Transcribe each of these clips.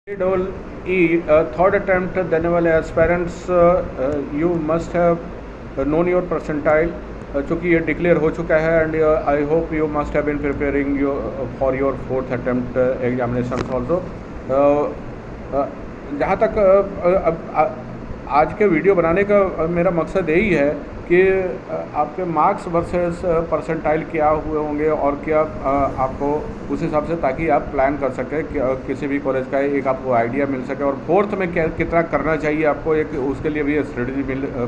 Double E, third attempt देने वाले aspirants you must have known your percentile, चूँकि ये डिक्लेयर हो चुका है and I hope you must have been preparing for your fourth attempt examination also. जहाँ तक आज के वीडियो बनाने का मेरा मकसद यही है कि आपके मार्क्स वर्सेस परसेंटाइल क्या हुए होंगे और क्या आपको उस हिसाब से, ताकि आप प्लान कर सकें किसी भी कॉलेज का एक आपको आइडिया मिल सके और फोर्थ में क्या कितना करना चाहिए आपको, एक उसके लिए भी स्ट्रेटजी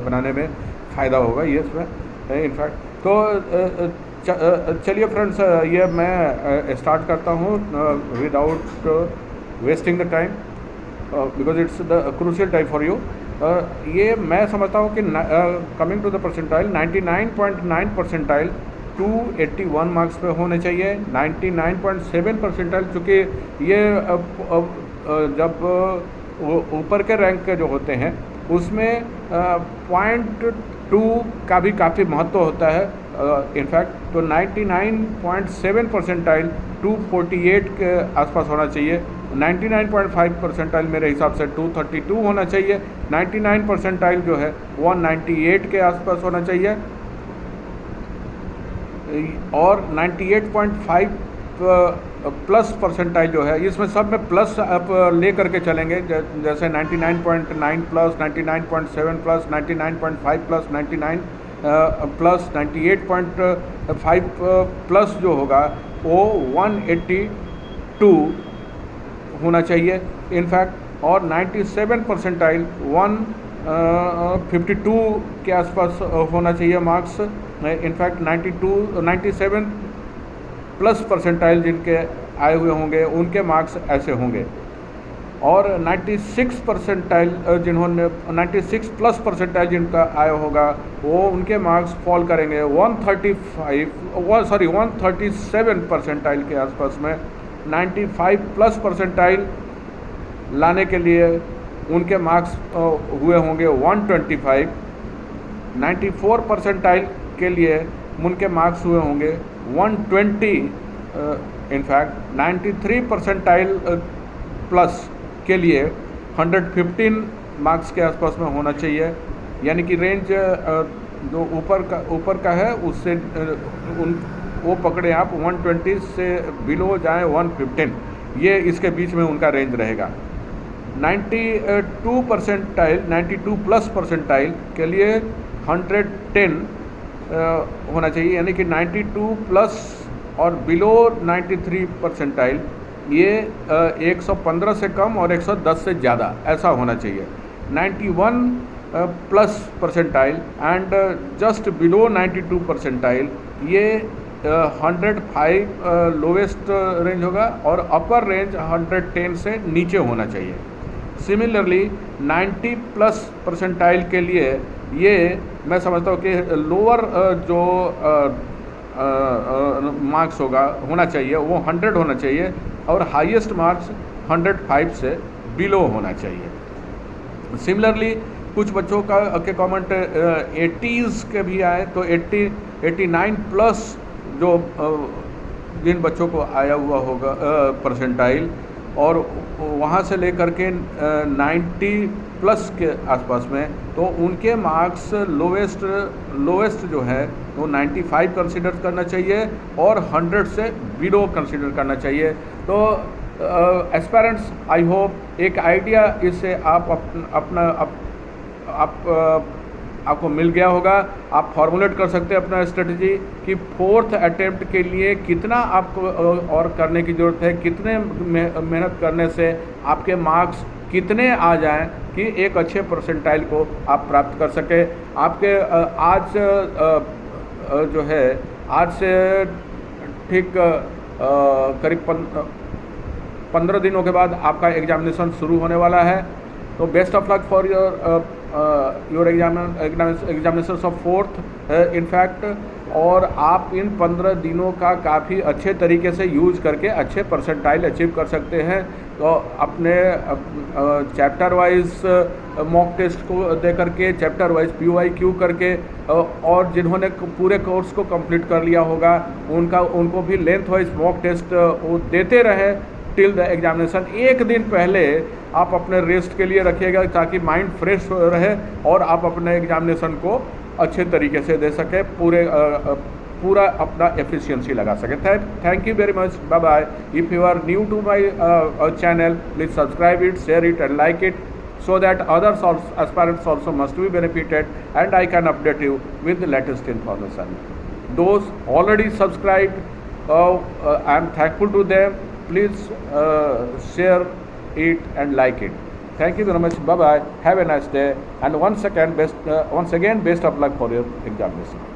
बनाने में फ़ायदा होगा ये इसमें इनफैक्ट। तो चलिए फ्रेंड्स, ये मैं स्टार्ट करता हूँ without wasting the time because it's the crucial time for you. ये मैं समझता हूँ कि coming to the percentile 99.9 percentile 281 marks पे होने चाहिए। 99.7 परसेंटाइल, चूँकि ये जब ऊपर के रैंक के जो होते हैं उसमें 0.2 का भी काफ़ी महत्व होता है इनफैक्ट। तो 99.7 परसेंटाइल 248 के आसपास होना चाहिए। 99.5 परसेंटाइल मेरे हिसाब से 232 होना चाहिए। 99 परसेंटाइल जो है 198 के आसपास होना चाहिए और 98.5 प्लस परसेंटाइल जो है, इसमें सब में प्लस आप ले करके चलेंगे, जैसे 99.9 plus, 99.7 plus, 99.5 plus, 99 plus, 98.5 plus जो होगा वो 182 होना चाहिए इनफैक्ट। और 97 परसेंटाइल 152 के आसपास होना चाहिए मार्क्स इनफैक्ट। 97 प्लस परसेंटाइल जिनके आए हुए होंगे उनके मार्क्स ऐसे होंगे। और 96 परसेंटाइल जिन्होंने 96 प्लस परसेंटाइल जिनका आया होगा वो उनके मार्क्स फॉल करेंगे 137 परसेंटाइल के आसपास में। 95 प्लस परसेंटाइल लाने के लिए उनके मार्क्स हुए होंगे 125। 94 परसेंटाइल के लिए उनके मार्क्स हुए होंगे 120 इनफैक्ट। 93 परसेंटाइल प्लस के लिए 115 मार्क्स के आसपास में होना चाहिए, यानी कि रेंज जो ऊपर का है उससे वो पकड़े आप 120 से बिलो जाएं 115, ये इसके बीच में उनका रेंज रहेगा। 92 परसेंटाइल 92 प्लस परसेंटाइल के लिए 110 होना चाहिए, यानी कि 92 प्लस और बिलो 93 परसेंटाइल ये 115 से कम और 110 से ज़्यादा ऐसा होना चाहिए। 91 plus percentile and just below 92 percentile ये 105 लोवेस्ट रेंज होगा और अपर रेंज 110 से नीचे होना चाहिए। सिमिलरली 90 प्लस परसेंटाइल के लिए ये मैं समझता हूँ कि लोअर जो मार्क्स होना चाहिए वो 100 होना चाहिए और हाईएस्ट मार्क्स 105 से बिलो होना चाहिए। सिमिलरली कुछ बच्चों के कमेंट 80s के भी आए, तो 89 प्लस जो जिन बच्चों को आया हुआ होगा परसेंटाइल और वहाँ से लेकर के 90 प्लस के आसपास में, तो उनके मार्क्स लोवेस्ट जो है वो 95 कंसिडर करना चाहिए और 100 से बिलो कंसिडर करना चाहिए। तो एस्पायरेंट्स, आई होप एक आइडिया इससे आपको मिल गया होगा। आप फॉर्मुलेट कर सकते हैं अपना स्ट्रेटजी कि फोर्थ अटेम्प्ट के लिए कितना आपको और करने की ज़रूरत है, कितने मेहनत करने से आपके मार्क्स कितने आ जाएं कि एक अच्छे परसेंटाइल को आप प्राप्त कर सकें। आपके आज जो है आज से ठीक करीब 15 दिनों के बाद आपका एग्जामिनेशन शुरू होने वाला है। तो best of luck for your examination of fourth in fact. और आप इन 15 दिनों का काफ़ी अच्छे तरीके से यूज़ करके अच्छे परसेंटाइल अचीव कर सकते हैं। तो अपने चैप्टर वाइज मॉक टेस्ट को दे करके, चैप्टर वाइज PYQ करके, और जिन्होंने पूरे कोर्स को कंप्लीट कर लिया होगा उनको भी लेंथ वाइज मॉक टेस्ट वो देते रहे टिल द एग्जामिनेशन। एक दिन पहले आप अपने रेस्ट के लिए रखिएगा ताकि माइंड फ्रेश रहे और आप अपने एग्जामिनेशन को अच्छे तरीके से दे सकें, पूरा अपना एफिशिएंसी लगा सकें। Thank you very much, bye bye. If you are new to my channel, please subscribe it, share it and like it, so that others aspirants also must be benefited and I can update you with the latest information. Those already subscribed, I am thankful to them. Please share it and like it. Thank you very much. Bye bye. Have a nice day. And once again, best of luck for your examination.